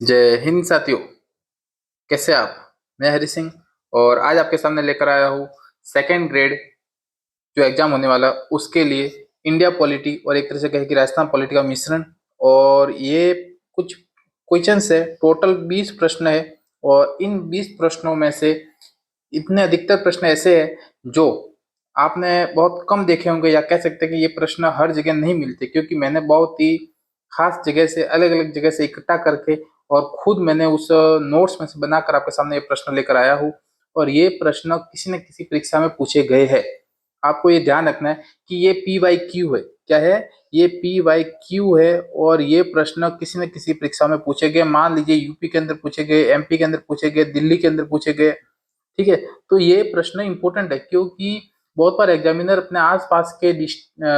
जय हिंद साथियों। कैसे आप? मैं हरि सिंह और आज आपके सामने लेकर आया हूँ सेकेंड ग्रेड जो एग्जाम होने वाला उसके लिए इंडिया पॉलिटी और एक तरह से कहे कि राजस्थान पॉलिटी का मिश्रण। और ये कुछ क्वेश्चंस है, टोटल 20 प्रश्न है। और इन 20 प्रश्नों में से इतने अधिकतर प्रश्न ऐसे हैं जो आपने बहुत कम देखे होंगे, या कह सकते हैं कि ये प्रश्न हर जगह नहीं मिलते, क्योंकि मैंने बहुत ही खास जगह से, अलग अलग जगह से इकट्ठा करके और खुद मैंने उस नोट्स में से बनाकर आपके सामने ये प्रश्न लेकर आया हूँ। और ये प्रश्न किसी न किसी परीक्षा में पूछे गए हैं। आपको ये ध्यान रखना है कि ये PYQ है। क्या है? ये PYQ है। और ये प्रश्न किसी न किसी परीक्षा में पूछे गए। मान लीजिए यूपी के अंदर पूछे गए, MP के अंदर पूछे गए, दिल्ली के अंदर पूछे गए। ठीक है, तो ये प्रश्न इंपॉर्टेंट है, क्योंकि बहुत बार एग्जामिनर अपने आसपास के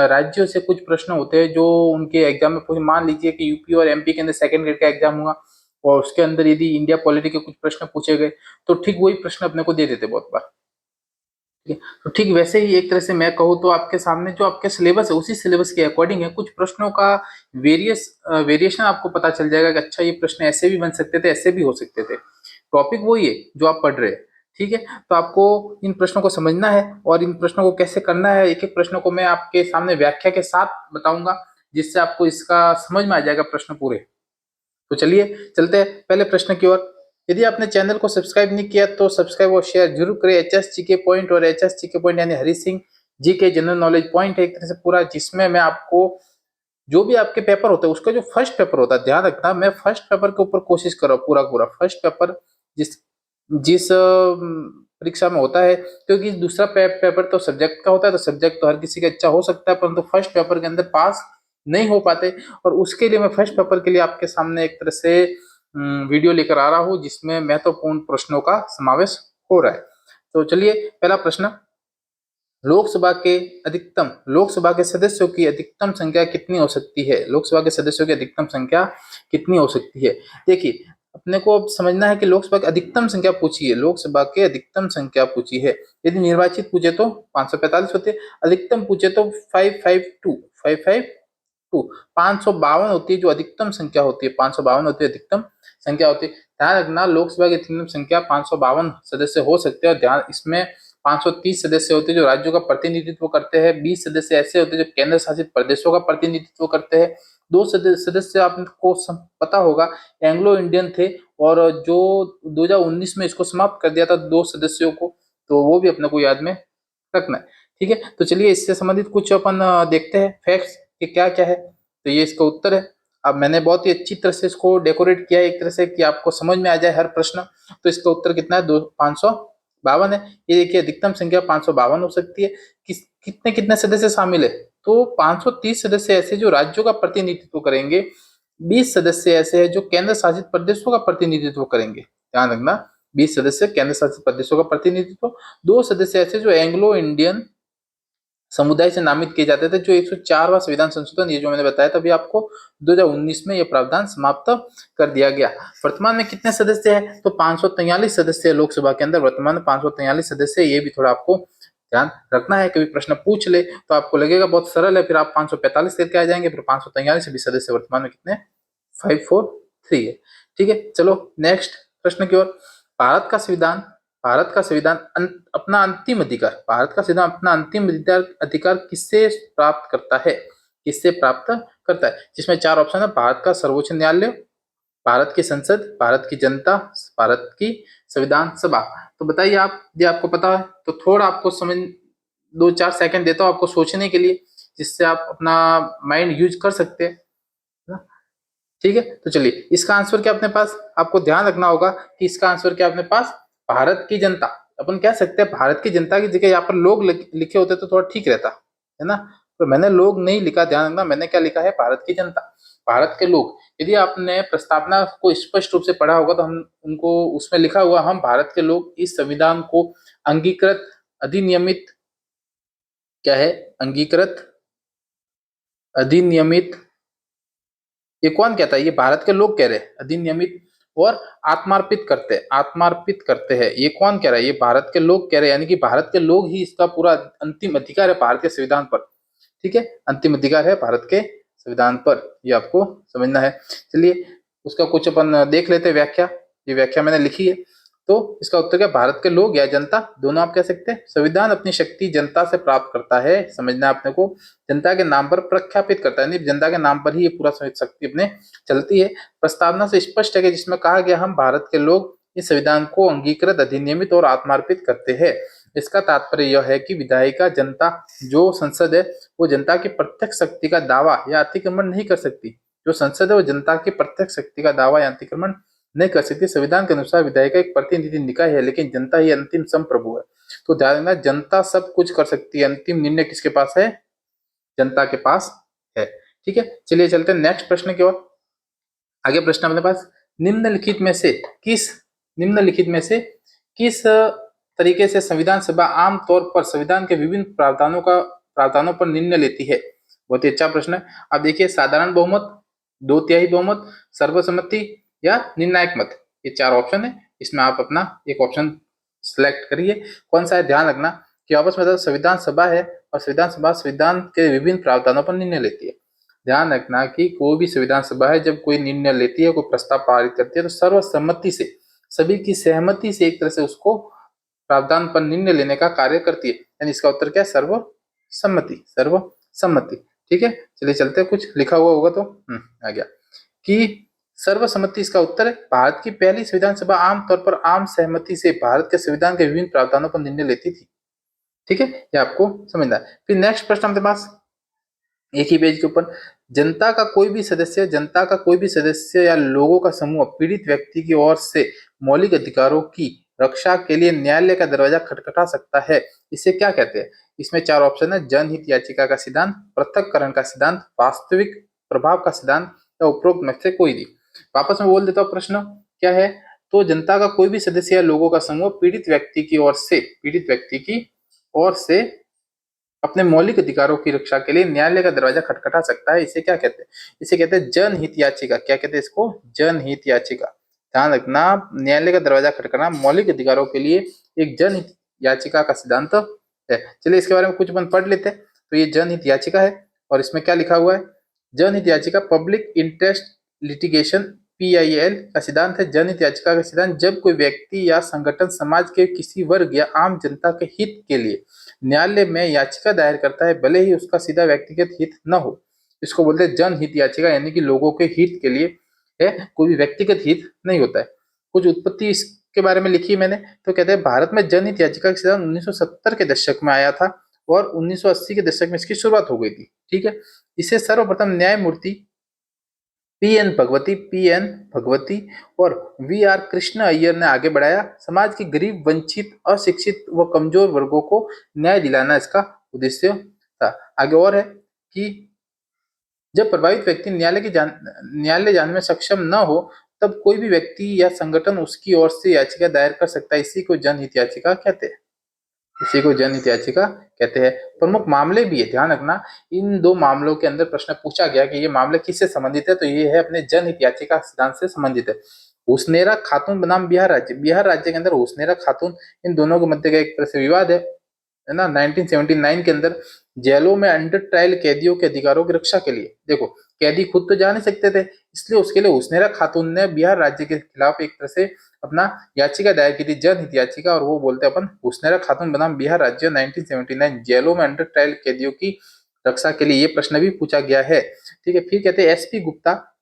राज्यों से कुछ प्रश्न होते हैं जो उनके एग्जाम में पूछे। मान लीजिए कि यूपी और MP के अंदर सेकंड ग्रेड का एग्जाम हुआ और उसके अंदर यदि इंडिया पॉलिटी के कुछ प्रश्न पूछे गए तो ठीक वही प्रश्न अपने को दे देते बहुत बार। ठीक है, तो ठीक वैसे ही एक तरह से मैं कहूँ तो आपके सामने जो आपके सिलेबस है उसी सिलेबस के अकॉर्डिंग है। कुछ प्रश्नों का वेरिएशन आपको पता चल जाएगा कि अच्छा ये प्रश्न ऐसे भी बन सकते थे, ऐसे भी हो सकते थे। टॉपिक वही है जो आप पढ़ रहे हैं। ठीक है, तो आपको इन प्रश्नों को समझना है और इन प्रश्नों को कैसे करना है, एक एक प्रश्नों को मैं आपके सामने व्याख्या के साथ बताऊंगा, जिससे आपको इसका समझ में आ जाएगा प्रश्न पूरे। तो चलिए चलते हैं पहले प्रश्न की ओर। यदि आपने चैनल को सब्सक्राइब नहीं किया तो सब्सक्राइब और शेयर जरूर करें। HSGK पॉइंट, और HSGK पॉइंट यानी हरि सिंह जी के जनरल नॉलेज पॉइंट है एक तरह से पूरा, जिसमें मैं आपको जो भी आपके पेपर होते हैं उसका जो फर्स्ट पेपर होता है, ध्यान रखना, मैं फर्स्ट पेपर के ऊपर कोशिश कर रहा हूँ पूरा पूरा फर्स्ट पेपर जिस जिस परीक्षा में होता है। क्योंकि दूसरा पेपर तो सब्जेक्ट का होता है, तो सब्जेक्ट तो हर किसी का अच्छा हो सकता है, परंतु फर्स्ट पेपर के अंदर पास नहीं हो पाते। और उसके लिए मैं फर्स्ट पेपर के लिए आपके सामने एक तरह से वीडियो लेकर आ रहा हूँ जिसमें महत्वपूर्ण प्रश्नों का समावेश हो रहा है। तो चलिए पहला प्रश्न, लोकसभा के सदस्यों की अधिकतम संख्या कितनी हो सकती है? लोकसभा के सदस्यों की अधिकतम संख्या कितनी हो सकती है? देखिए, अपने को अब समझना है कि लोकसभा की अधिकतम संख्या पूछी है, लोकसभा के अधिकतम संख्या पूछी है। यदि निर्वाचित पूछे तो 545 होते, अधिकतम पूछे तो 552 552 होती है जो अधिकतम संख्या होती है। 552 होती है अधिकतम संख्या होती है। ध्यान रखना, लोकसभा की अधिकतम संख्या 552 सदस्य हो सकते हैं। और ध्यान, इसमें 530 सदस्य होते हैं जो राज्यों का प्रतिनिधित्व करते हैं। 20 सदस्य ऐसे होते हैं जो केंद्र शासित प्रदेशों का प्रतिनिधित्व करते हैं। दो सदस्य आपको पता होगा एंग्लो इंडियन थे, और जो 2019 में इसको समाप्त कर दिया था 2 सदस्यों को, तो वो भी अपने को याद में रखना है। ठीक है, तो चलिए इससे संबंधित कुछ अपन देखते हैं फैक्ट्स कि क्या क्या है। तो ये इसका उत्तर है। अब मैंने बहुत ही अच्छी तरह से इसको डेकोरेट किया है एक तरह से कि आपको समझ में आ जाए हर प्रश्न। तो इसका उत्तर कितना है? 552 है। ये देखिए अधिकतम संख्या 552 हो सकती है। कितने कितने सदस्य शामिल है? तो 530 सदस्य ऐसे जो राज्यों का प्रतिनिधित्व करेंगे, 20 सदस्य ऐसे हैं जो केंद्र शासित प्रदेशों का प्रतिनिधित्व करेंगे। ध्यान रखना, 20 सदस्य केंद्र शासित प्रदेशों का प्रतिनिधित्व, 2 सदस्य ऐसे जो एंग्लो इंडियन समुदाय से नामित किए जाते थे। जो 104वां संविधान संशोधन, ये जो मैंने बताया था अभी आपको, 2019 में ये प्रावधान समाप्त कर दिया गया। वर्तमान में कितने सदस्य हैं? तो 543 सदस्य है लोकसभा के अंदर, वर्तमान में 543 सदस्य है। ये भी थोड़ा आपको ध्यान रखना है, कभी प्रश्न पूछ ले तो आपको लगेगा बहुत सरल है, फिर आप 545 करके आ जाएंगे, फिर 543 भी सदस्य वर्तमान में कितने? 543 है। ठीक है, चलो नेक्स्ट प्रश्न की ओर। भारत का संविधान भारत का संविधान अपना अंतिम अधिकार भारत का संविधान अपना अंतिम अधिकार किससे प्राप्त करता है? किससे प्राप्त करता है? जिसमें 4 ऑप्शन है: भारत का सर्वोच्च न्यायालय, भारत की संसद, भारत की जनता, भारत की संविधान सभा। तो बताइए आप, यदि आपको पता है तो थोड़ा आपको समझ 2-4 सेकंड देता हूँ आपको सोचने के लिए, जिससे आप अपना माइंड यूज कर सकते हैं ना? ठीक है, तो चलिए इसका आंसर क्या अपने पास, आपको ध्यान रखना होगा कि इसका आंसर क्या अपने पास? भारत की जनता। अपन कह सकते हैं भारत की जनता की जगह यहाँ पर लोग लिखे होते तो थोड़ा ठीक रहता है ना। तो मैंने लोग नहीं लिखा, ध्यान रखना, मैंने क्या लिखा है? भारत की जनता, भारत के लोग। यदि आपने प्रस्तावना को स्पष्ट रूप से पढ़ा होगा तो हम उनको उसमें लिखा हुआ, हम भारत के लोग इस संविधान को अंगीकृत, अधिनियमित, क्या है? अंगीकृत, अधिनियमित, ये कौन कहता है? ये भारत के लोग कह रहे हैं। अधिनियमित और आत्मार्पित करते हैं, ये कौन कह रहा है? ये भारत के लोग कह रहे हैं, यानी कि भारत के लोग ही इसका पूरा अंतिम अधिकार है भारत के संविधान पर। ठीक है, अंतिम अधिकार है भारत के संविधान पर, ये आपको समझना है। चलिए उसका कुछ अपन देख लेते हैं व्याख्या। ये व्याख्या मैंने लिखी है। तो इसका उत्तर क्या, भारत के लोग या जनता, दोनों आप कह सकते हैं। संविधान अपनी शक्ति जनता से प्राप्त करता है, समझना है अपने को। जनता के नाम पर प्रख्यापित करता है, नहीं जनता के नाम पर ही ये पूरा शक्ति अपने चलती है। प्रस्तावना से स्पष्ट है कि जिसमें कहा गया हम भारत के लोग इस संविधान को अंगीकृत, अधिनियमित और आत्मार्पित करते हैं। इसका तात्पर्य यह है कि विधायिका जनता, जो संसद है वो जनता की प्रत्यक्ष शक्ति का दावा या अतिक्रमण नहीं कर सकती। जो संसद है वो जनता की प्रत्यक्ष शक्ति का दावा या अतिक्रमण नहीं कर सकती। संविधान के अनुसार विधायिका एक प्रतिनिधि निकाय है, लेकिन जनता ही अंतिम संप्रभु है। तो ध्यान रखना, जनता सब कुछ कर सकती है, अंतिम निर्णय किसके पास है, जनता के पास है। ठीक है, चलिए चलते हैं नेक्स्ट प्रश्न की ओर। आगे प्रश्न अपने पास, निम्नलिखित में से किस निम्नलिखित में से किस तरीके से संविधान सभा आमतौर पर संविधान के विभिन्न प्रावधानों पर निर्णय लेती है। बहुत ही अच्छा प्रश्न है। अब देखिए, साधारण बहुमत, 2/3 बहुमत, सर्वसम्मति या निर्णायक मत, ये 4 ऑप्शन है। इसमें आप अपना एक ऑप्शन सिलेक्ट करिए, कौन सा है। ध्यान रखना कि आपस में संविधान सभा है और संविधान सभा संविधान के विभिन्न प्रावधानों पर निर्णय लेती है। ध्यान रखना कि कोई भी संविधान सभा है जब कोई निर्णय लेती है, कोई प्रस्ताव पारित करती है, तो सर्वसम्मति से, सभी की सहमति से एक तरह से उसको प्रावधान पर निर्णय लेने का कार्य करती है। यानी इसका उत्तर क्या है, सर्वसम्मति, सर्वसम्मति। ठीक है, चलिए चलते हैं, कुछ लिखा हुआ होगा तो आ गया कि सर्वसम्मति इसका उत्तर है। भारत की पहली संविधान सभा आमतौर पर आम सहमति से भारत के संविधान के विभिन्न प्रावधानों पर निर्णय लेती थी। ठीक है, ये आपको समझना है। फिर नेक्स्ट प्रश्न हमारे पास एक ही पेज के ऊपर, जनता का कोई भी सदस्य या लोगों का समूह पीड़ित व्यक्ति की ओर से मौलिक अधिकारों की रक्षा के लिए न्यायालय का दरवाजा खटखटा सकता है, इसे क्या कहते हैं। इसमें 4 ऑप्शन है, जनहित याचिका का सिद्धांत, पृथक्करण का सिद्धांत, वास्तविक प्रभाव का सिद्धांत या उपरोक्त में से कोई नहीं। वापस में बोल देता हूँ, प्रश्न क्या है। तो जनता का कोई भी सदस्य या लोगों का समूह पीड़ित व्यक्ति की ओर से अपने मौलिक अधिकारों की रक्षा के लिए न्यायालय का दरवाजा खटखटा सकता है, इसे क्या कहते हैं। इसे कहते हैं जनहित याचिका। क्या कहते हैं इसको, जनहित याचिका। ध्यान रखना, न्यायालय का दरवाजा खटखटाना मौलिक अधिकारों के लिए एक जनहित याचिका का सिद्धांत है। चलिए इसके बारे में कुछ अपन पढ़ लेते हैं। तो ये जनहित याचिका है और इसमें क्या लिखा हुआ है, जनहित याचिका पब्लिक इंटरेस्ट लिटिगेशन, PIL का सिद्धांत है। जनहित याचिका का सिद्धांत, जब कोई व्यक्ति या संगठन समाज के किसी वर्ग या आम जनता के हित के लिए न्यायालय में याचिका दायर करता है, भले ही उसका सीधा व्यक्तिगत हित न हो, इसको बोलते हैं जनहित याचिका। यानी कि लोगों के हित के लिए है, कोई भी व्यक्तिगत हित नहीं होता है। कुछ उत्पत्ति इसके बारे में लिखी मैंने, तो कहते हैं भारत में जनहित याचिका का सिद्धांत 1970 के दशक में आया था और 1980 के दशक में इसकी शुरुआत हो गई थी। ठीक है, इसे सर्वप्रथम न्यायमूर्ति PN भगवती और VR कृष्ण अय्यर ने आगे बढ़ाया। समाज के गरीब, वंचित, अशिक्षित व कमजोर वर्गों को न्याय दिलाना इसका उद्देश्य था। आगे और है कि जब प्रभावित व्यक्ति न्यायालय जाने में सक्षम न हो, तब कोई भी व्यक्ति या संगठन उसकी ओर से याचिका दायर कर सकता है। इसी को जनहित याचिका कहते हैं। इसी को जनहित याचिका कहते हैं। प्रमुख मामले भी है, ध्यान रखना, इन 2 मामलों के अंदर प्रश्न पूछा गया कि ये मामले किससे संबंधित है, तो ये है अपने जनहित याचिका सिद्धांत से संबंधित है। हुसनेरा खातून बनाम बिहार राज्य के अंदर हुसनेरा खातून, इन दोनों के मध्य का एक तरह से विवाद है ना। 1979 के अंदर जेलों में अंडर ट्रायल कैदियों के अधिकारों की रक्षा के लिए, देखो कैदी खुद तो जा नहीं सकते थे, इसलिए उसके लिए हुसनेरा खातून ने बिहार राज्य के खिलाफ एक तरह से अपना याचिका दायर की थी, जनहित याचिका। और वो बोलते अपन हुसनेरा खातून बनाम बिहार राज्य 1979, जेलों में अंडर ट्रायल कैदियों की रक्षा के लिए, ये प्रश्न भी पूछा गया है। ठीक है, फिर कहते हैं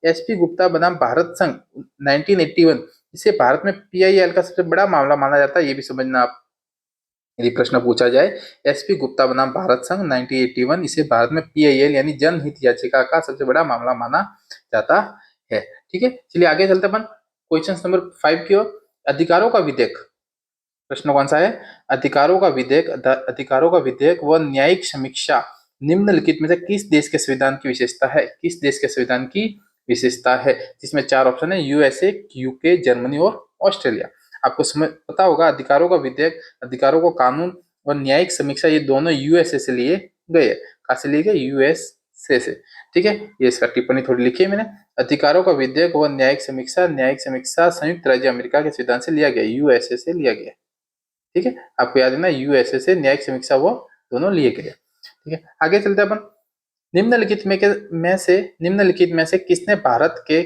एसपी गुप्ता बनाम भारत संघ 1981, इसे भारत में PIL का सबसे बड़ा मामला माना जाता है, ये भी समझना आप, यदि प्रश्न पूछा जाए। SP गुप्ता बनाम भारत संघ 1981, इसे भारत में PIL यानी जनहित याचिका का सबसे बड़ा मामला माना जाता है। ठीक है, चलिए आगे चलते अपन क्वेश्चन नंबर 5 की ओर। अधिकारों का विधेयक, प्रश्न कौन सा है, अधिकारों का विधेयक व न्यायिक समीक्षा निम्नलिखित में से किस देश के संविधान की विशेषता है, किस देश के संविधान की विशेषता है। जिसमें 4 ऑप्शन है, USA, UK, जर्मनी और ऑस्ट्रेलिया। आपको समझ पता होगा, अधिकारों का विधेयक, अधिकारों का कानून और न्यायिक समीक्षा, ये दोनों USA से लिए गए। कहाँ से लिए गए, USA से। ठीक है, ये इसका टिप्पणी थोड़ी लिखी है मैंने। अधिकारों का विधेयक व न्यायिक समीक्षा संयुक्त राज्य अमेरिका के संविधान से लिया गया, USA से लिया गया। ठीक है, आपको याद है ना, USA से न्यायिक समीक्षा वो दोनों लिए गए। ठीक है, आगे चलते हैं अपन। निम्नलिखित में से किसने भारत की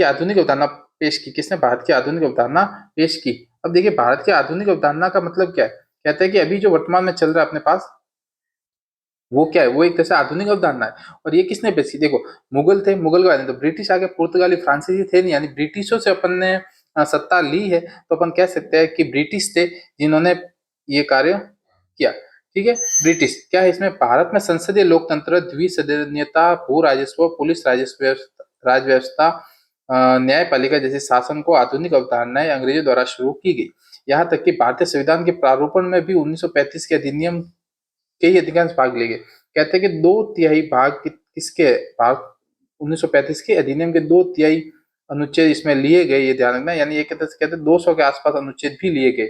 आधुनिक अवधारणा पेश की? किसने भारत की आधुनिक अवधारणा पेश की? अब देखिए, भारत की आधुनिक अवधारणा का मतलब क्या है? कहते हैं कि अभी जो वर्तमान में चल रहा है अपने पास, वो क्या है? वो एक तरह से आधुनिक अवधारणा है। और ये किसने पेश की? देखो, मुगल थे, मुगल के बाद तो ब्रिटिश आ गए, पुर्तगाली फ्रांसीसी थे नहीं, यानी ब्रिटिशों से अपन ने सत्ता ली है, तो अपन कह सकते हैं कि ब्रिटिश थे जिन्होंने ये कार्य किया। ठीक है, ब्रिटिश क्या है इसमें? भारत में संसदीय लोकतंत्र, द्विसदनीयता, भू राजस्व, पुलिस राजस्व, राज व्यवस्था, न्यायपालिका जैसे शासन को आधुनिक अवधारणाएं अंग्रेजों द्वारा शुरू की गई। यहाँ तक कि भारतीय संविधान के प्रारूपण में भी 1935 के अधिनियम के ही अधिकांश भाग लिए गए। कहते हैं कि 2/3 भाग किसके भाग 1935 के अधिनियम के 2/3 अनुच्छेद इसमें लिए गए, ये ध्यान रखना। यानी ये कहते हैं 200 के आसपास अनुच्छेद भी लिए गए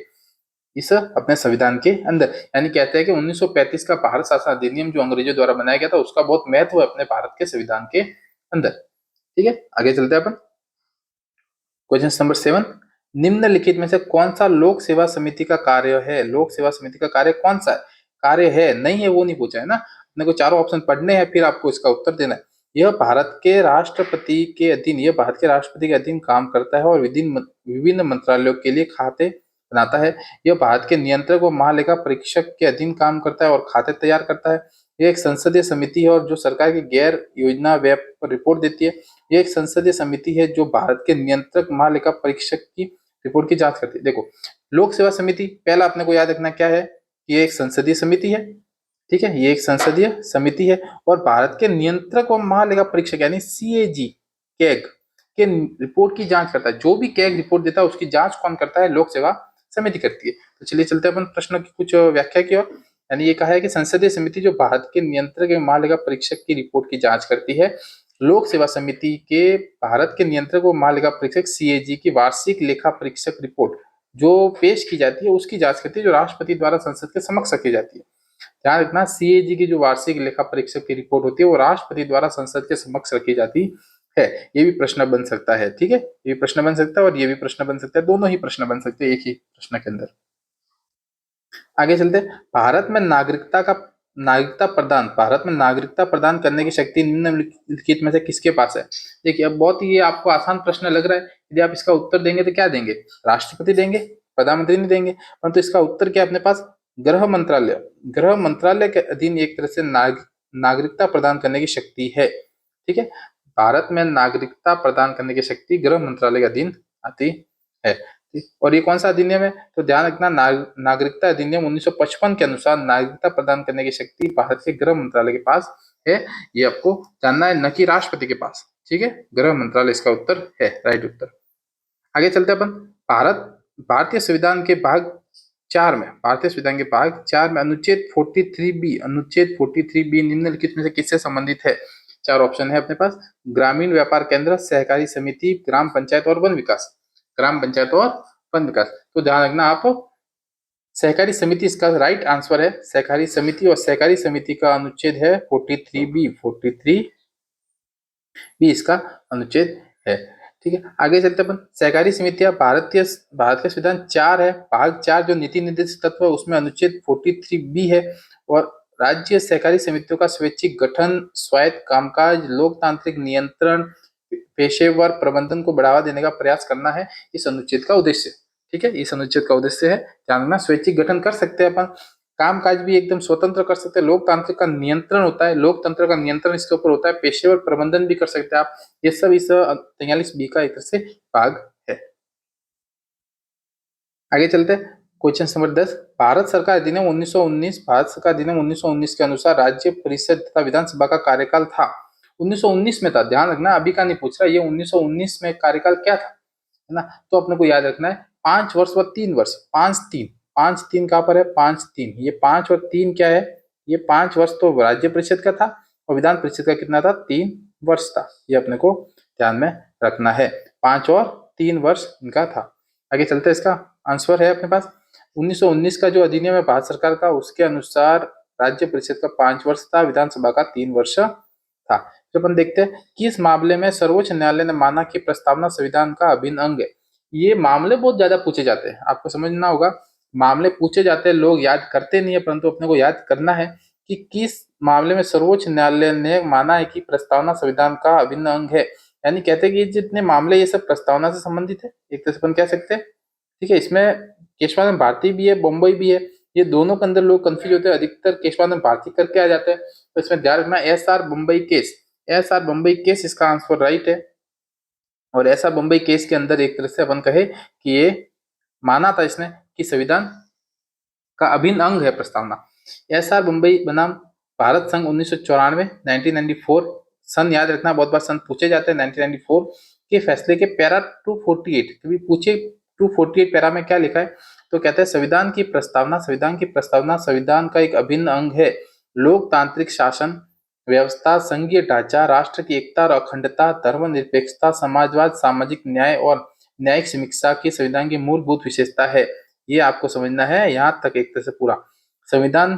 इस अपने संविधान के अंदर। यानी कहते हैं कि 1935 का भारत शासन अधिनियम जो अंग्रेजों द्वारा बनाया गया था, उसका बहुत महत्व है अपने भारत के संविधान के अंदर। ठीक है, आगे चलते हैं अपन। क्वेश्चन नंबर 7, निम्नलिखित में से कौन सा लोक सेवा समिति का कार्य है? लोक सेवा समिति का कार्य कौन सा है? कार्य है, नहीं है वो नहीं पूछा है ना। अपने को चारों ऑप्शन पढ़ने हैं, फिर आपको इसका उत्तर देना है। यह भारत के राष्ट्रपति के अधीन काम करता है और विभिन्न मंत्रालयों के लिए खाते बनाता है। यह भारत के नियंत्रक व महालेखा परीक्षक के अधीन काम करता है और खाते तैयार करता है। यह एक संसदीय समिति है और जो सरकार की गैर योजना व्यय पर रिपोर्ट देती है। यह एक संसदीय समिति है जो भारत के नियंत्रक महालेखा परीक्षक की रिपोर्ट की जांच करती है। देखो, लोक सेवा समिति पहला अपने को याद रखना क्या है? ये एक संसदीय समिति है। ठीक है, ये एक संसदीय समिति है और भारत के नियंत्रक और महालेखा परीक्षक यानी सीएजी, कैग के रिपोर्ट की जांच करता है। जो भी कैग रिपोर्ट देता है उसकी जांच कौन करता है? लोक सेवा समिति करती है। तो चलिए चलते हैं अपन प्रश्न की कुछ व्याख्या की ओर। यानी ये कहा है कि संसदीय समिति जो भारत के नियंत्रक एवं महालेखा परीक्षक की रिपोर्ट की जांच करती है। लोक सेवा समिति के भारत के नियंत्रक व महालेखा परीक्षक सीएजी की वार्षिक लेखा परीक्षक रिपोर्ट जो पेश की जाती है उसकी जांच करती है, जो राष्ट्रपति द्वारा संसद के समक्ष रखी जाती है। ध्यान रखना, सीएजी की जो वार्षिक लेखा परीक्षक की रिपोर्ट होती है वो राष्ट्रपति द्वारा संसद के समक्ष रखी जाती है। ये भी प्रश्न बन सकता है। ठीक है, ये भी प्रश्न बन सकता है और ये भी प्रश्न बन सकता है, दोनों ही प्रश्न बन सकते हैं एक ही प्रश्न के अंदर। आगे चलते, भारत में नागरिकता प्रदान करने की शक्ति निम्नलिखित में से किसके पास है? देखिए, अब बहुत ही आपको आसान प्रश्न लग रहा है। यदि आप इसका उत्तर देंगे तो क्या देंगे? राष्ट्रपति देंगे, प्रधानमंत्री नहीं देंगे। परंतु इसका उत्तर क्या अपने पास? गृह मंत्रालय के अधीन एक तरह से नागरिकता प्रदान करने की शक्ति है। ठीक है, भारत में नागरिकता प्रदान करने की शक्ति गृह मंत्रालय के अधीन आती है। और ये कौन सा अधिनियम है? तो ध्यान रखना, नागरिकता अधिनियम 1955 के अनुसार नागरिकता प्रदान करने की शक्ति भारत के गृह मंत्रालय के पास है। ये आपको जानना है, न कि राष्ट्रपति के पास। ठीक है, गृह मंत्रालय इसका उत्तर है, राइट उत्तर। आगे चलते अपन। भारतीय संविधान के भाग 4 में अनुच्छेद 43B निम्नलिखित में से किससे संबंधित है? चार ऑप्शन है अपने पास। ग्रामीण व्यापार केंद्र, सहकारी समिति, ग्राम पंचायत और वन विकास। तो ध्यान रखना आप, सहकारी समिति इसका राइट आंसर है। सहकारी समिति, और सहकारी समिति का अनुच्छेद है 43B इसका अनुच्छेद है। ठीक है, आगे चलते अपन। सहकारी समितियां भारत के संविधान 4 है, भाग 4 जो नीति निर्देश तत्व है उसमें अनुच्छेद 43B है। और राज्य सहकारी समितियों का स्वैच्छिक गठन, स्वायत्त कामकाज, लोकतांत्रिक नियंत्रण, पेशेवर प्रबंधन को बढ़ावा देने का प्रयास करना है इस अनुच्छेद का उद्देश्य। ठीक है, इस अनुच्छेद का उद्देश्य है। ध्यान रखना, स्वैच्छिक गठन कर सकते हैं अपन, कामकाज भी एकदम स्वतंत्र कर सकते हैं, लोकतांत्रिक का नियंत्रण होता है, लोकतंत्र का नियंत्रण इसके ऊपर होता है, पेशेवर प्रबंधन भी कर सकते हैं आप। ये सब इस 43B का एक तरह से भाग है। आगे चलते हैं, क्वेश्चन नंबर 10। भारत सरकार अधिनियम 1919 के अनुसार राज्य परिषद तथा विधानसभा का कार्यकाल था। 1919 में था, ध्यान रखना, अभी का नहीं पूछ रहा, ये 1919 में कार्यकाल क्या था, है ना। तो अपने को याद रखना है 5 वर्ष व 3 वर्ष। 5-3 कहाँ पर है? 5-3, ये 5 और 3 क्या है? ये 5 वर्ष तो राज्य परिषद का था और विधान परिषद का कितना था? 3 वर्ष था। ये अपने को ध्यान में रखना है, 5 और 3 वर्ष इनका था। आगे चलते हैं, इसका आंसर है अपने पास 1919 का जो अधिनियम है भारत सरकार का, उसके अनुसार राज्य परिषद का 5 वर्ष था, विधानसभा का 3 वर्ष था। तो अपन देखते हैं कि इस मामले में सर्वोच्च न्यायालय ने माना कि प्रस्तावना संविधान का अभिन्न अंग है। ये मामले बहुत ज्यादा पूछे जाते हैं, आपको समझना होगा। मामले पूछे जाते हैं, लोग याद करते नहीं है, परंतु अपने को याद करना है कि किस मामले में सर्वोच्च न्यायालय ने माना है कि प्रस्तावना संविधान का अभिन्न अंग है। यानी कहते हैं कि जितने मामले ये सब प्रस्तावना से संबंधित है, एक तरह से अपन कह सकते हैं। ठीक है, इसमें केशवानंद भारती भी है, बम्बई भी है, ये दोनों के अंदर लोग कंफ्यूज होते हैं, अधिकतर केशवानंद भारती करके आ जाते हैं। तो इसमें ध्यान रखना S R Bombay case, S R Bombay case इसका आंसर राइट है। और ऐसा बम्बई केस के अंदर एक तरह से अपन कहे कि ये माना था इसने कि संविधान का अभिन्न अंग है प्रस्तावना। एस आर बम्बई बनाम भारत संघ 1994 1994, सन याद रखना, बहुत बार सन पूछे जाते हैं। 1994 के फैसले के पैरा 248, कभी पूछे 248 पैरा में क्या लिखा है, तो कहते हैं संविधान की प्रस्तावना, संविधान की प्रस्तावना संविधान का एक अभिन्न अंग है। लोकतांत्रिक शासन व्यवस्था, संघीय ढांचा, राष्ट्र की एकता और अखंडता, धर्मनिरपेक्षता, समाजवाद, सामाजिक न्याय और न्यायिक समीक्षा की संविधान की मूलभूत विशेषता है। ये आपको समझना है यहाँ तक एक तरह से पूरा। संविधान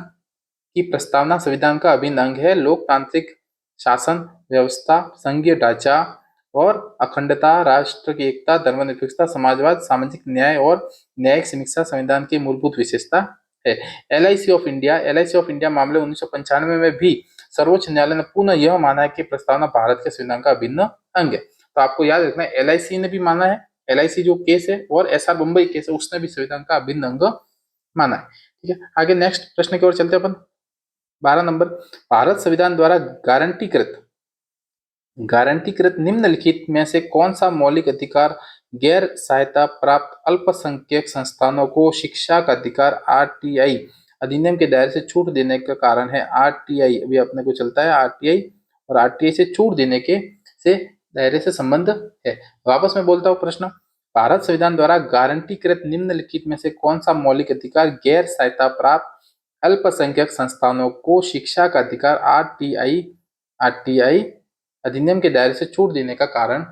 की प्रस्तावना संविधान का अभिन्न अंग है। लोकतांत्रिक शासन व्यवस्था, संघीय ढांचा और अखंडता, राष्ट्र की एकता, धर्मनिरपेक्षता, समाजवाद, सामाजिक न्याय और न्यायिक समीक्षा संविधान की मूलभूत विशेषता है। LIC of India, LIC of India मामले 1995 में भी सर्वोच्च न्यायालय ने पुनः यह माना है कि प्रस्तावना भारत के संविधान का अभिन्न अंग है। तो आपको याद रखना है LIC ने भी माना है, LIC जो केस है, और SR बम्बई केस है उसने भी संविधान का अभिन्न अंग माना है। ठीक है, आगे नेक्स्ट प्रश्न की ओर चलते हैं अपन। 12 नंबर, भारत संविधान द्वारा गारंटीकृत निम्नलिखित में से कौन सा मौलिक अधिकार गैर सहायता प्राप्त अल्पसंख्यक संस्थानों को शिक्षा का अधिकार RTI अधिनियम के दायरे से छूट देने का कारण है। RTI अभी अपने को चलता है, RTI और RTI से छूट देने के से दायरे से संबंध है। वापस में बोलता हूँ प्रश्न, भारत संविधान द्वारा गारंटीकृत निम्नलिखित में से कौन सा मौलिक अधिकार गैर सहायता प्राप्त अल्पसंख्यक संस्थानों को शिक्षा का अधिकार RTI अधिनियम के दायरे से छूट देने का कारण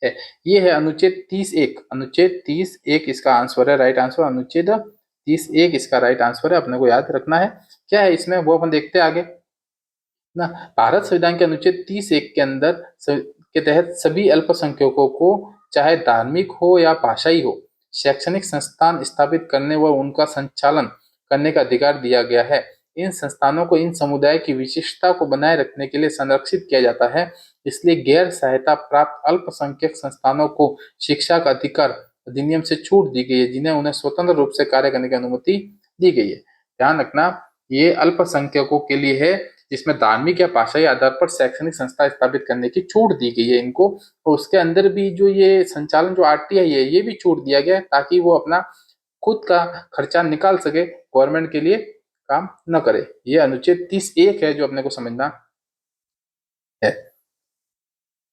है। ये है अनुच्छेद 30(1), अनुच्छेद 30(1) इसका आंसर है, राइट आंसर अनुच्छेद 30(1) इसका राइट आंसर है। अपने को याद रखना है क्या है इसमें, वो अपन देखते हैं आगे ना। भारत संविधान के अनुच्छेद 30(1) के अंदर के तहत सभी अल्पसंख्यकों को चाहे धार्मिक हो या भाषाई हो शैक्षणिक संस्थान स्थापित करने व उनका संचालन करने का अधिकार दिया गया है। इन संस्थानों को इन समुदाय की विशिष्टता को बनाए रखने के लिए संरक्षित किया जाता है। इसलिए गैर सहायता प्राप्त अल्पसंख्यक संस्थानों को शिक्षा का अधिकार अधिनियम से छूट दी गई है, जिन्हें उन्हें स्वतंत्र रूप से कार्य करने की अनुमति दी गई है। ध्यान रखना, ये अल्पसंख्यकों के लिए है जिसमें धार्मिक या भाषाई आधार पर शैक्षणिक संस्था स्थापित करने की छूट दी गई है इनको। और उसके अंदर भी जो ये संचालन जो RTI है ये भी छूट दिया गया है ताकि वो अपना खुद का खर्चा निकाल सके, गवर्नमेंट के लिए काम न करे। ये अनुच्छेद 30(1) है जो अपने को समझना है।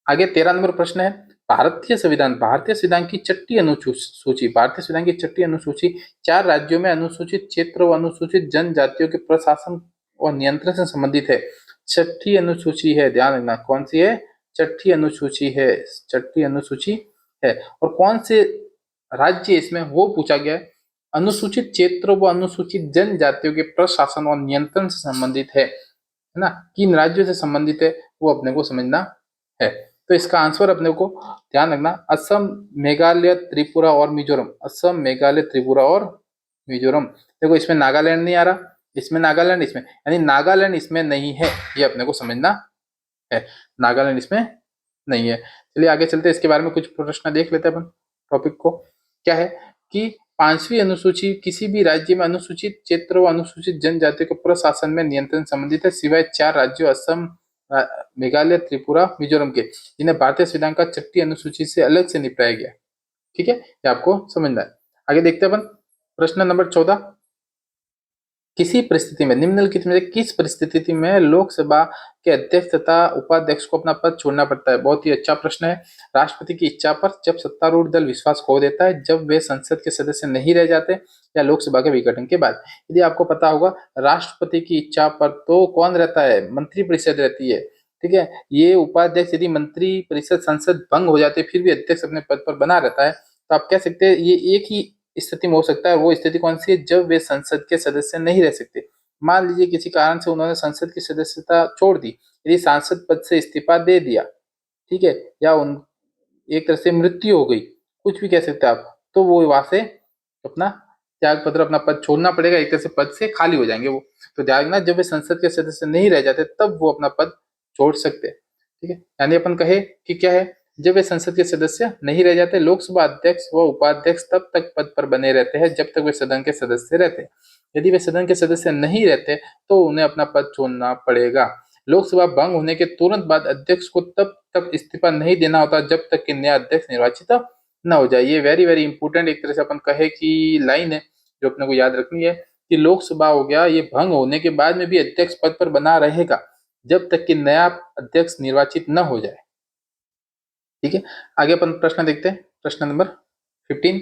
आगे 13 नंबर प्रश्न है, भारतीय संविधान की छठी अनुसूची, भारतीय संविधान की छठी अनुसूची 4 राज्यों में अनुसूचित क्षेत्र व अनुसूचित जनजातियों के प्रशासन और नियंत्रण से संबंधित है। छठी अनुसूची है, ध्यान रखना कौन सी है, छठी अनुसूची है, छठी अनुसूची है। और कौन से राज्य इसमें वो पूछा गया है, अनुसूचित क्षेत्र व अनुसूचित जनजातियों के प्रशासन और नियंत्रण से संबंधित है ना, किन राज्यों से संबंधित है वो अपने को समझना है। तो इसका आंसर अपने को ध्यान रखना, असम, मेघालय, त्रिपुरा और मिजोरम, असम, मेघालय, त्रिपुरा और मिजोरम। देखो इसमें नागालैंड नहीं आ रहा, इसमें नागालैंड, इसमें यानी नागालैंड इसमें नहीं है, ये अपने को समझना है, नागालैंड इसमें नहीं है। चलिए आगे चलते हैं, इसके बारे में कुछ प्रश्न देख लेते हैं अपन टॉपिक को। क्या है कि 5वीं अनुसूची किसी भी राज्य में अनुसूचित क्षेत्र व अनुसूचित जनजाति के प्रशासन में नियंत्रण संबंधित है, सिवाय 4 राज्यों असम, मेघालय, त्रिपुरा, मिजोरम के, जिन्हें भारतीय संविधान का छठी अनुसूची से अलग से निपटाया गया। ठीक है, ये आपको समझना है। आगे देखते हैं अपन प्रश्न नंबर 14, किसी परिस्थिति में निम्नलिखित में से किस परिस्थिति में लोकसभा के अध्यक्ष तथा उपाध्यक्ष को अपना पद छोड़ना पड़ता है। बहुत ही अच्छा प्रश्न है। राष्ट्रपति की इच्छा पर, जब सत्तारूढ़ दल विश्वास खो देता है, जब वे संसद के सदस्य नहीं रह जाते, या लोकसभा के विघटन के बाद। यदि आपको पता होगा राष्ट्रपति की इच्छा पर तो कौन रहता है, मंत्रिपरिषद रहती है। ठीक है, ये उपाध्यक्ष, यदि मंत्रिपरिषद संसद भंग हो जाती है फिर भी अध्यक्ष अपने पद पर बना रहता है, तो आप कह सकते हैं ये एक ही स्थिति में हो सकता है। वो स्थिति कौन सी है, जब वे संसद के सदस्य नहीं रह सकते। मान लीजिए किसी कारण से उन्होंने संसद की सदस्यता छोड़ दी, यदि सांसद पद से इस्तीफा दे दिया, ठीक है, या उन एक तरह से मृत्यु हो गई, कुछ भी कह सकते हैं आप, तो वो वहां से अपना त्याग पत्र अपना पद छोड़ना पड़ेगा, एक तरह से पद से खाली हो जाएंगे वो। तो ध्यान रखना, जब वे संसद के सदस्य नहीं रह जाते तब वो अपना पद छोड़ सकते हैं। ठीक है, यानी अपन कहे कि क्या है, जब वे संसद के सदस्य नहीं रह जाते, लोकसभा अध्यक्ष व उपाध्यक्ष तब तक पद पर बने रहते हैं जब तक वे सदन के सदस्य रहते हैं। यदि वे सदन के सदस्य नहीं रहते तो उन्हें अपना पद छोड़ना पड़ेगा। लोकसभा भंग होने के तुरंत बाद अध्यक्ष को तब तक इस्तीफा नहीं देना होता जब तक कि नया अध्यक्ष निर्वाचित न हो जाए। ये वेरी वेरी इंपॉर्टेंट एक तरह से अपन कहे कि लाइन है जो अपने को याद रखनी है कि लोकसभा हो गया, ये भंग होने के बाद में भी अध्यक्ष पद पर बना रहेगा जब तक कि नया अध्यक्ष निर्वाचित न हो जाए। ठीक है, आगे अपन प्रश्न देखते हैं। प्रश्न नंबर 15,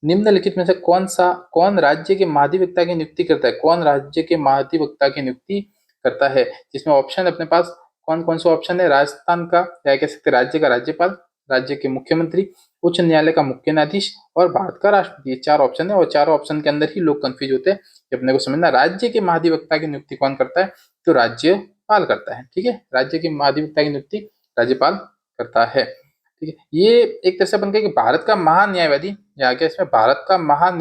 निम्नलिखित में से कौन राज्य के महाधिवक्ता की नियुक्ति करता है? कौन राज्य के महाधिवक्ता की नियुक्ति करता है? जिसमें ऑप्शन अपने पास कौन कौन से ऑप्शन है? राजस्थान का या कह सकते राज्य का राज्यपाल, राज्य के मुख्यमंत्री, उच्च न्यायालय का मुख्य न्यायाधीश और भारत का राष्ट्रपति। ये 4 ऑप्शन है और 4 ऑप्शन के अंदर ही लोग कंफ्यूज होते हैं। अपने को समझना, राज्य के महाधिवक्ता की नियुक्ति कौन करता है? तो राज्यपाल करता है। ठीक है, राज्य के महाधिवक्ता की नियुक्ति राज्यपाल करता है। ठीक है, ये एक तरह से अपन कहें कि भारत का महान न्यायवादी, या क्या इसमें भारत का महान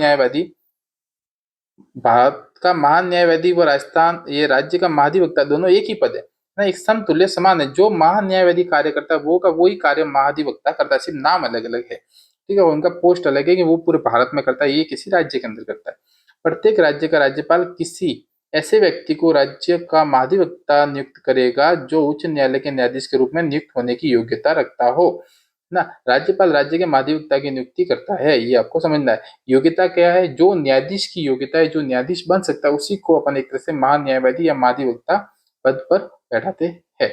न्यायवादी व राजस्थान ये राज्य का महाधिवक्ता दोनों एक ही पद है ना, एक समतुल्य समान है। जो महान न्यायवादी कार्य करता है वो का वही कार्य महाधिवक्ता करता है, सिर्फ नाम अलग अलग है। ठीक है, उनका पोस्ट अलग है कि वो पूरे भारत में करता है, ये किसी राज्य के अंदर करता है। प्रत्येक राज्य का राज्यपाल किसी ऐसे व्यक्ति को राज्य का महाधिवक्ता नियुक्त करेगा जो उच्च न्यायालय के न्यायाधीश के रूप में नियुक्त होने की योग्यता रखता हो ना। राज्यपाल राज्य के महाधिवक्ता की नियुक्ति करता है, ये आपको समझना है। योग्यता क्या है? जो न्यायाधीश की योग्यता है, जो न्यायाधीश बन सकता है उसी को अपन एक तरह से महान्यायवादी या महाधिवक्ता पद पर बैठाते हैं।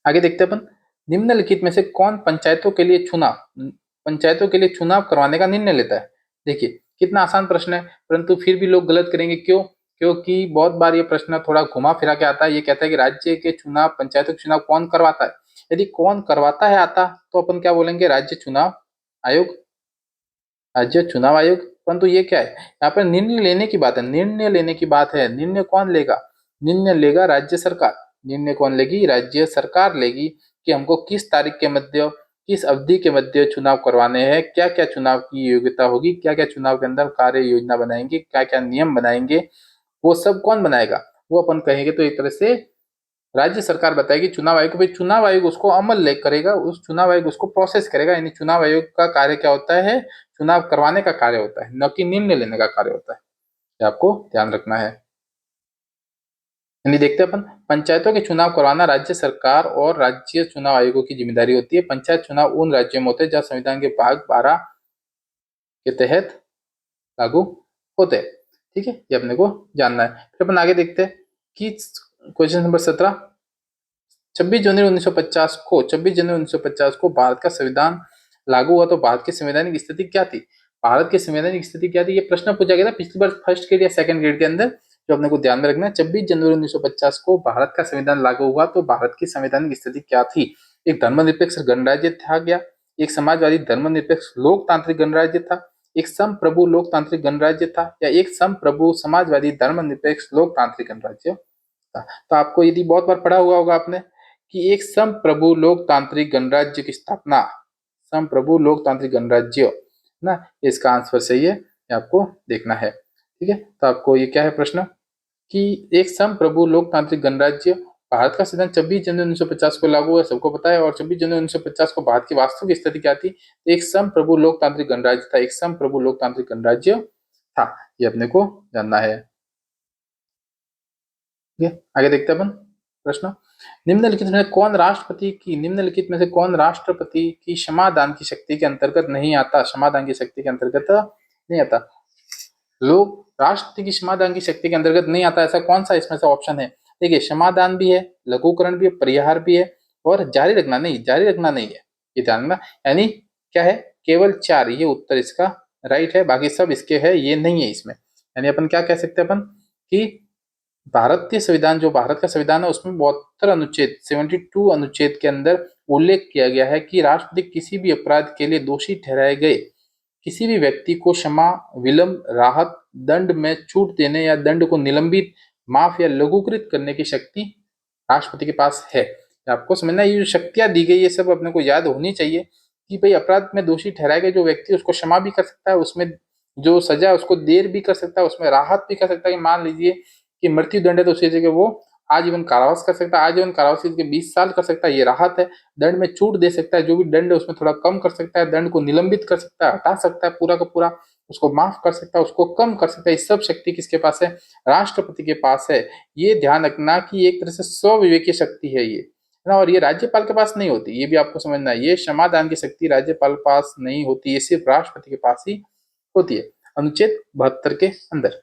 आगे देखते हैं अपन, निम्नलिखित में से कौन पंचायतों के लिए चुनाव करवाने का निर्णय लेता है? देखिए कितना आसान प्रश्न है, परंतु फिर भी लोग गलत करेंगे। क्यों? क्योंकि बहुत बार ये प्रश्न थोड़ा घुमा फिरा के आता है। ये कहता है कि राज्य के चुनाव, पंचायतों के चुनाव कौन करवाता है? यदि कौन करवाता है आता तो अपन क्या बोलेंगे? राज्य चुनाव आयोग, राज्य चुनाव आयोग। परंतु ये क्या है? यहाँ पर निर्णय लेने की बात है, निर्णय लेने की बात है। निर्णय कौन लेगा? निर्णय लेगा राज्य सरकार। निर्णय कौन लेगी? राज्य सरकार लेगी कि हमको किस तारीख के मध्य, किस अवधि के मध्य चुनाव करवाने हैं, क्या क्या चुनाव की योग्यता होगी, क्या क्या चुनाव के अंदर कार्य योजना बनाएंगे, क्या क्या नियम बनाएंगे, वो सब कौन बनाएगा? वो अपन कहेंगे तो एक तरह से राज्य सरकार बताएगी चुनाव आयोग को। भाई चुनाव आयोग उसको अमल करेगा, उस चुनाव आयोग उसको प्रोसेस करेगा। यानी चुनाव आयोग का कार्य क्या होता है? चुनाव करवाने का कार्य होता है, न कि निर्णय लेने का कार्य होता है। ये आपको ध्यान रखना है। यानी देखते हैं अपन, पंचायतों के चुनाव करवाना राज्य सरकार और राज्य चुनाव आयोगों की जिम्मेदारी होती है। पंचायत चुनाव उन राज्यों में होते हैं जहां संविधान के भाग 12 के तहत लागू होते हैं। ठीक है, ये अपने को जानना है। फिर अपन आगे देखते हैं कि क्वेश्चन नंबर 17, 26 जनवरी 1950 को भारत का संविधान लागू हुआ तो भारत की संवैधानिक स्थिति क्या थी? भारत की संवैधानिक स्थिति क्या थी? ये प्रश्न पूछा गया था पिछली बार फर्स्ट ग्रेड या सेकंड ग्रेड के अंदर, जो अपने को ध्यान में रखना है। 26 जनवरी 1950 को भारत का संविधान लागू हुआ तो भारत की संवैधानिक स्थिति क्या थी? एक धर्मनिरपेक्ष गणराज्य था क्या? एक समाजवादी धर्मनिरपेक्ष लोकतांत्रिक गणराज्य था? एक संप्रभु लोकतांत्रिक गणराज्य था? या एक संप्रभु समाजवादी धर्मनिरपेक्ष लोकतांत्रिक गणराज्य था? तो आपको यदि बहुत बार पढ़ा हुआ होगा आपने कि एक संप्रभु लोकतांत्रिक गणराज्य की स्थापना, संप्रभु लोकतांत्रिक गणराज्य ना, इसका आंसर सही है, ये आपको देखना है। ठीक है, तो आपको ये क्या है प्रश्न कि एक संप्रभु लोकतांत्रिक गणराज्य, भारत का संविधान 26 जनवरी 1950 को लागू हुआ, सबको पता है। और 26 जनवरी 1950 को भारत की वास्तविक स्थिति क्या थी? एक संप्रभु लोकतांत्रिक गणराज्य था, एक संप्रभु लोकतांत्रिक गणराज्य था। ये अपने को जानना है। ठीक है, आगे देखते हैं अपन प्रश्न, निम्नलिखित में से कौन राष्ट्रपति की क्षमादान की शक्ति के अंतर्गत नहीं आता? क्षमादान की शक्ति के अंतर्गत नहीं आता। लोग राष्ट्रपति की क्षमादान की शक्ति के अंतर्गत नहीं आता, ऐसा कौन सा इसमें से ऑप्शन है? देखिए क्षमादान भी है, लघुकरण भी है, परिहार भी है और जारी रखना नहीं है। ये ध्यान रखना। यानी क्या है? केवल 4, ये उत्तर इसका राइट है, बाकी सब इसके है, ये नहीं है इसमें। यानी अपन क्या कह सकते हैं अपन कि भारतीय संविधान, जो भारत का संविधान है, उसमें 72 अनुच्छेद, 72 अनुच्छेद के अंदर उल्लेख किया गया है कि राष्ट्रपति किसी भी अपराध के लिए दोषी ठहराए गए किसी भी व्यक्ति को क्षमा, विलंब, राहत, दंड में छूट देने या दंड को निलंबित, माफ या लघुकृत करने की शक्ति राष्ट्रपति के पास है। आपको समझना, ये जो शक्तियां दी गई ये सब अपने को याद होनी चाहिए कि भाई अपराध में दोषी ठहराए गए जो व्यक्ति उसको क्षमा भी कर सकता है, उसमें जो सजा है उसको देर भी कर सकता है, उसमें राहत भी कर सकता है कि मान लीजिए कि मृत्यु दंड है तो उसकी जगह वो आजीवन कारावास कर सकता है, आजीवन कारावास की जगह 20 साल कर सकता है, ये राहत है। दंड में छूट दे सकता है, जो भी दंड है उसमें थोड़ा कम कर सकता है, दंड को निलंबित कर सकता है, हटा सकता है पूरा का पूरा, उसको माफ कर सकता है, उसको कम कर सकता है। ये सब शक्ति किसके पास है? राष्ट्रपति के पास है। ये ध्यान रखना कि एक तरह से स्वविवेकी शक्ति है ये, है ना। और ये राज्यपाल के पास नहीं होती, ये भी आपको समझना है। ये क्षमादान की शक्ति राज्यपाल के पास नहीं होती, ये सिर्फ राष्ट्रपति के पास ही होती है, अनुच्छेद 72 के अंदर।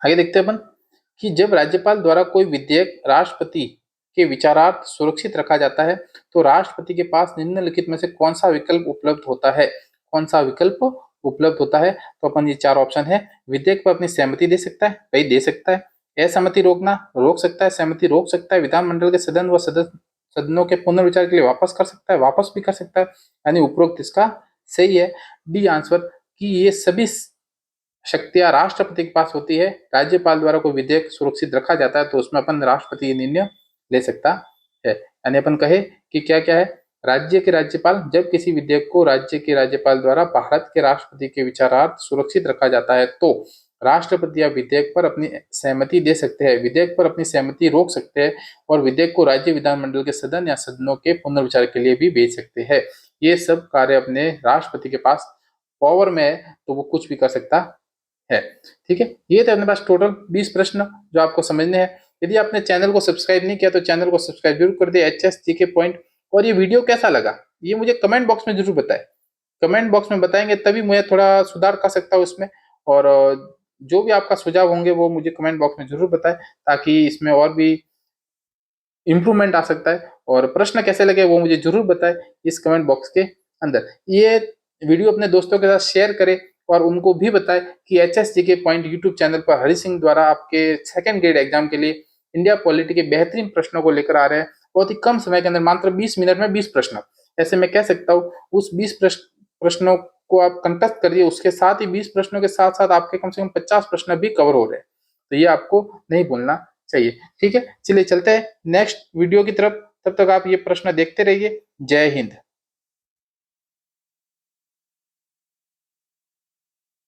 आगे देखते हैं अपन कि जब राज्यपाल द्वारा कोई विधेयक राष्ट्रपति के विचारार्थ सुरक्षित रखा जाता है तो राष्ट्रपति के पास निम्नलिखित में से कौन सा विकल्प उपलब्ध होता है? कौन सा विकल्प उपलब्ध होता है? तो अपन ये चार ऑप्शन है। विधेयक पर अपनी सहमति दे सकता है, भाई दे सकता है। असहमति रोकना, रोक सकता है। सहमति रोक सकता है। विधानमंडल के सदन व सदनों के पुनर्विचार के लिए वापस कर सकता है, वापस भी कर सकता है। यानी उपरोक्त इसका सही है, डी आंसर, कि ये सभी शक्तियां राष्ट्रपति के पास होती है। राज्यपाल द्वारा कोई विधेयक सुरक्षित रखा जाता है तो उसमें अपन राष्ट्रपति ये निर्णय ले सकता है। यानी अपन कहे कि क्या क्या है, राज्य के राज्यपाल, जब किसी विधेयक को राज्य के राज्यपाल द्वारा भारत के राष्ट्रपति के विचारार्थ सुरक्षित रखा जाता है तो राष्ट्रपति या विधेयक पर अपनी सहमति दे सकते हैं, विधेयक पर अपनी सहमति रोक सकते हैं और विधेयक को राज्य विधानमंडल के सदन या सदनों के पुनर्विचार के लिए भी भेज सकते हैं। ये सब कार्य अपने राष्ट्रपति के पास पावर में है तो वो कुछ भी कर सकता है। ठीक है, ये थे अपने पास टोटल 20 प्रश्न जो आपको समझने हैं। यदि आपने चैनल को सब्सक्राइब नहीं किया तो चैनल को सब्सक्राइब जरूर कर दिया, एचएस जीके पॉइंट। और ये वीडियो कैसा लगा ये मुझे कमेंट बॉक्स में जरूर बताएं। कमेंट बॉक्स में बताएंगे तभी मैं थोड़ा सुधार कर सकता हूँ इसमें। और जो भी आपका सुझाव होंगे वो मुझे कमेंट बॉक्स में जरूर बताएं ताकि इसमें और भी इम्प्रूवमेंट आ सकता है। और प्रश्न कैसे लगे वो मुझे जरूर बताएं इस कमेंट बॉक्स के अंदर। ये वीडियो अपने दोस्तों के साथ शेयर करें और उनको भी बताएं कि HSGK पॉइंट यूट्यूब चैनल पर हरि सिंह द्वारा आपके सेकंड ग्रेड एग्जाम के लिए इंडिया पॉलिटी के बेहतरीन प्रश्नों को लेकर आ रहे हैं, बहुत ही कम समय के अंदर, मात्र 20 मिनट में 20 प्रश्न। ऐसे मैं कह सकता हूँ उस 20 प्रश्नों को आप कंटस्ट करिए, उसके साथ ही 20 प्रश्नों के साथ साथ आपके कम से कम 50 प्रश्न भी कवर हो रहे हैं, तो ये आपको नहीं भूलना चाहिए। ठीक है, चलिए चलते हैं नेक्स्ट वीडियो की तरफ। तब तक आप ये प्रश्न देखते रहिए। जय हिंद।